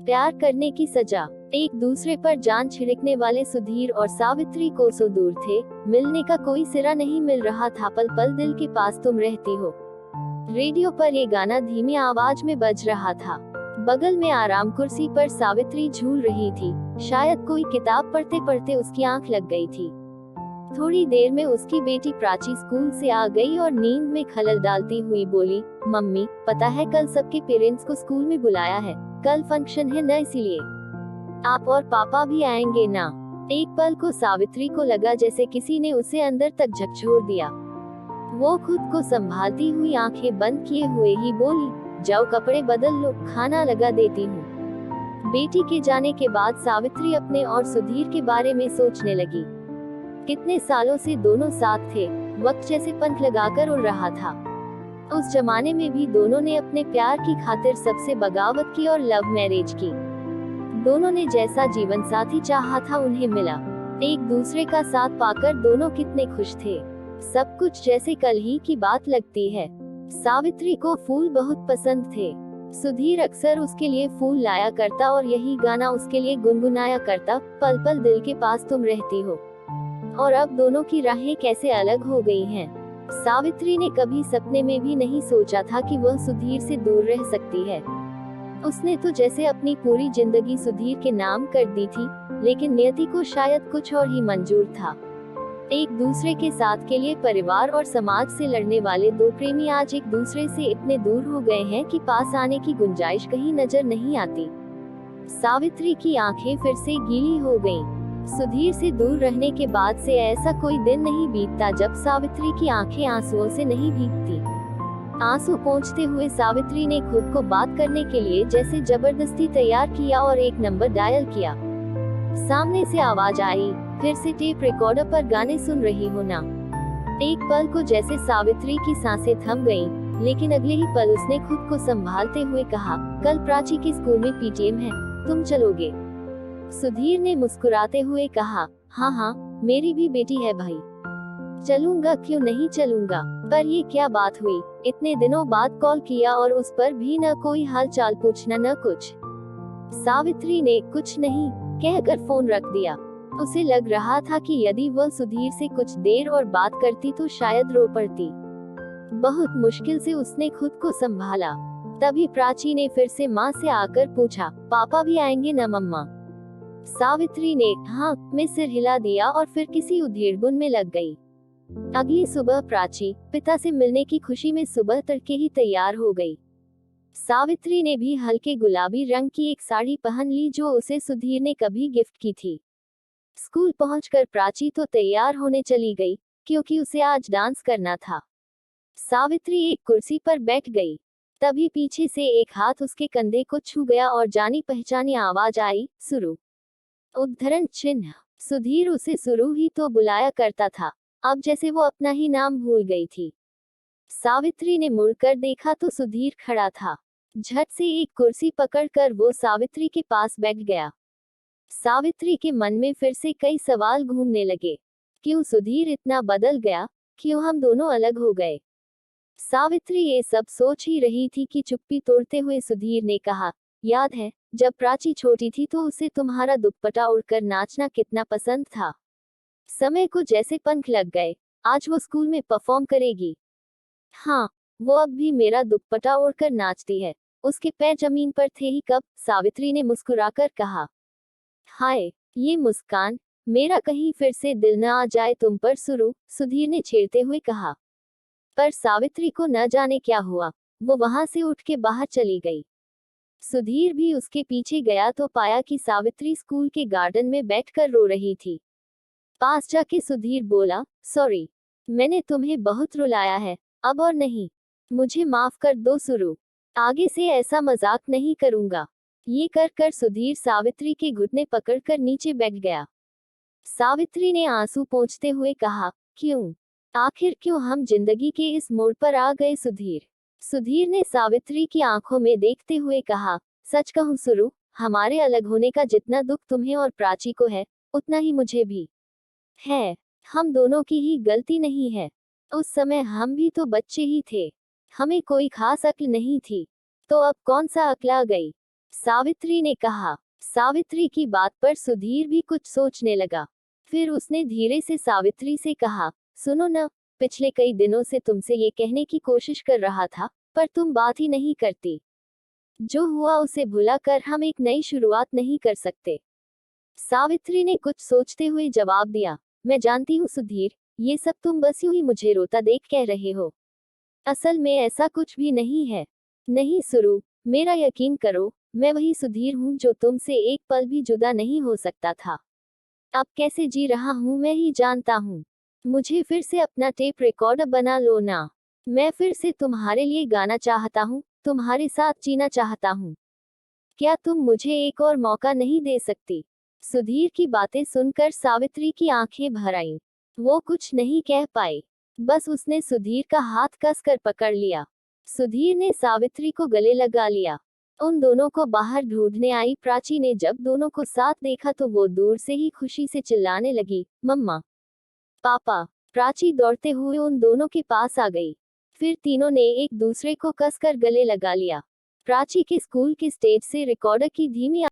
प्यार करने की सजा। एक दूसरे पर जान छिड़कने वाले सुधीर और सावित्री कोसों दूर थे, मिलने का कोई सिरा नहीं मिल रहा था। पल पल दिल के पास तुम रहती हो। रेडियो पर ये गाना धीमी आवाज में बज रहा था। बगल में आराम कुर्सी पर सावित्री झूल रही थी। शायद कोई किताब पढ़ते पढ़ते उसकी आंख लग गई थी। थोड़ी देर में उसकी बेटी प्राची स्कूल से आ गई और नींद में खलल डालती हुई बोली, मम्मी, पता है कल सबके पेरेंट्स को स्कूल में बुलाया है। कल फंक्शन है ना, इसीलिए आप और पापा भी आएंगे ना। एक पल को सावित्री को लगा जैसे किसी ने उसे अंदर तक झकझोर दिया। वो खुद को संभालती हुई आंखें बंद किए हुए ही बोली, जाओ कपड़े बदल लो, खाना लगा देती हूँ। बेटी के जाने के बाद सावित्री अपने और सुधीर के बारे में सोचने लगी। कितने सालों से दोनों साथ थे, वक्त जैसे पंख लगाकर उड़ रहा था। उस जमाने में भी दोनों ने अपने प्यार की खातिर सबसे बगावत की और लव मैरिज की। दोनों ने जैसा जीवन साथी चाहा था उन्हें मिला। एक दूसरे का साथ पाकर दोनों कितने खुश थे। सब कुछ जैसे कल ही की बात लगती है। सावित्री को फूल बहुत पसंद थे। सुधीर अक्सर उसके लिए फूल लाया करता और यही गाना उसके लिए गुनगुनाया करता, पल पल दिल के पास तुम रहती हो। और अब दोनों की राहें कैसे अलग हो गई हैं। सावित्री ने कभी सपने में भी नहीं सोचा था कि वह सुधीर से दूर रह सकती है। उसने तो जैसे अपनी पूरी जिंदगी सुधीर के नाम कर दी थी, लेकिन नियति को शायद कुछ और ही मंजूर था। एक दूसरे के साथ के लिए परिवार और समाज से लड़ने वाले दो प्रेमी आज एक दूसरे से इतने दूर हो गए हैं कि पास आने की गुंजाइश कहीं नजर नहीं आती। सावित्री की आंखें फिर से गीली हो गईं। सुधीर से दूर रहने के बाद से ऐसा कोई दिन नहीं बीतता जब सावित्री की आंखें आंसुओं से नहीं भीगती। आंसू पोंछते हुए सावित्री ने खुद को बात करने के लिए जैसे जबरदस्ती तैयार किया और एक नंबर डायल किया। सामने से आवाज आई, फिर से टेप रिकॉर्डर पर गाने सुन रही हो ना। एक पल को जैसे सावित्री की सांसें थम गईं, लेकिन अगले ही पल उसने खुद को संभालते हुए कहा, कल प्राची के स्कूल में पीटीएम है, तुम चलोगे? सुधीर ने मुस्कुराते हुए कहा, हाँ हाँ, मेरी भी बेटी है भाई, चलूंगा, क्यों नहीं चलूंगा। पर ये क्या बात हुई, इतने दिनों बाद कॉल किया और उस पर भी न कोई हाल चाल पूछना न कुछ। सावित्री ने कुछ नहीं कहकर फोन रख दिया। उसे लग रहा था कि यदि वह सुधीर से कुछ देर और बात करती तो शायद रो पड़ती। बहुत मुश्किल से उसने खुद को संभाला। तभी प्राची ने फिर से माँ से आकर पूछा, पापा भी आएंगे न मम्मा? सावित्री ने हाँ में सिर हिला दिया और फिर किसी उधेड़बुन में लग गई। अगली सुबह प्राची पिता से मिलने की खुशी में सुबह तड़के ही तैयार हो गई। सावित्री ने भी हल्के गुलाबी रंग की एक साड़ी पहन ली जो उसे सुधीर ने कभी गिफ्ट की थी। स्कूल पहुंचकर प्राची तो तैयार होने चली गई, क्योंकि उसे आज डांस करना था। सावित्री एक कुर्सी पर बैठ गई। तभी पीछे से एक हाथ उसके कंधे को छू गया और जानी पहचानी आवाज आई, सुरु। उद्धरण चिन्ह। सुधीर उसे सुरु ही तो बुलाया करता था, अब जैसे वो अपना ही नाम भूल गई थी। सावित्री ने मुड़कर देखा तो सुधीर खड़ा था। झट से एक कुर्सी पकड़कर वो सावित्री के पास बैठ गया। सावित्री के मन में फिर से कई सवाल घूमने लगे। क्यों सुधीर इतना बदल गया? क्यों हम दोनों अलग हो गए? सावित्री ये सब सोच ही रही थी कि चुप्पी तोड़ते हुए सुधीर ने कहा, याद है जब प्राची छोटी थी तो उसे तुम्हारा दुपट्टा उड़कर नाचना कितना पसंद था। समय को जैसे पंख लग गए, आज वो स्कूल में परफॉर्म करेगी। हाँ, वो अब भी मेरा दुपट्टा ओढ़कर नाचती है। उसके पैर जमीन पर थे ही कब? सावित्री ने मुस्कुराकर कहा। हाय, ये मुस्कान, मेरा कहीं फिर से दिल न आ जाए तुम पर सुरु, सुधीर ने छेड़ते हुए कहा। पर सावित्री को न जाने क्या हुआ, वो वहां से उठ के बाहर चली गई। सुधीर भी उसके पीछे गया तो पाया कि सावित्री स्कूल के गार्डन में बैठकर रो रही थी। पास जाके सुधीर बोला, सॉरी, मैंने तुम्हें बहुत रुलाया है, अब और नहीं, मुझे माफ कर दो सुरु, आगे से ऐसा मजाक नहीं करूंगा। ये कर सुधीर सावित्री के घुटने पकड़कर नीचे बैठ गया। सावित्री ने आंसू पोंछते हुए कहा, क्यों, आखिर क्यों हम जिंदगी के इस मोड़ पर आ गए सुधीर? सुधीर ने सावित्री की आंखों में देखते हुए कहा, सच कहूं सुरु, हमारे अलग होने का जितना दुख तुम्हें और प्राची को है, उतना ही मुझे भी है। हम दोनों की ही गलती नहीं है। उस समय हम भी तो बच्चे ही थे, हमें कोई खास अक्ल नहीं थी, तो अब कौन सा अक्ल आ गई? सावित्री ने कहा। सावित्री की बात पर सुधीर भी कुछ सोचने लगा। फिर उसने धीरे से सावित्री से कहा, सुनो न, पिछले कई दिनों से तुमसे ये कहने की कोशिश कर रहा था, पर तुम बात ही नहीं करती। जो हुआ उसे भुलाकर हम एक नई शुरुआत नहीं कर सकते? सावित्री ने कुछ सोचते हुए जवाब दिया, मैं जानती हूँ सुधीर, ये सब तुम बस यूं ही मुझे रोता देख कह रहे हो। असल में ऐसा कुछ भी नहीं है। नहीं सुरु, मेरा यकीन करो, मैं वही सुधीर हूँ जो तुमसे एक पल भी जुदा नहीं हो सकता था। अब कैसे जी रहा हूँ मैं ही जानता हूँ। मुझे फिर से अपना टेप रिकॉर्डर बना लो ना। मैं फिर से तुम्हारे लिए गाना चाहता हूँ, तुम्हारे साथ जीना चाहता हूँ। क्या तुम मुझे एक और मौका नहीं दे सकती? सुधीर की बातें सुनकर सावित्री की आंखें भर आईं। वो कुछ नहीं कह पाई। बस उसने सुधीर का हाथ कसकर पकड़ लिया। सुधीर ने सावित्री को गले लगा लिया। उन दोनों को बाहर ढूंढने आई प्राची ने जब दोनों को साथ देखा तो वो दूर से ही खुशी से चिल्लाने लगी, मम्मा, पापा। प्राची दौड़ते हुए उन दोनों के पास आ गई। फिर तीनों ने एक दूसरे को कसकर गले लगा लिया। प्राची के स्कूल के स्टेज से रिकॉर्डर की धीमी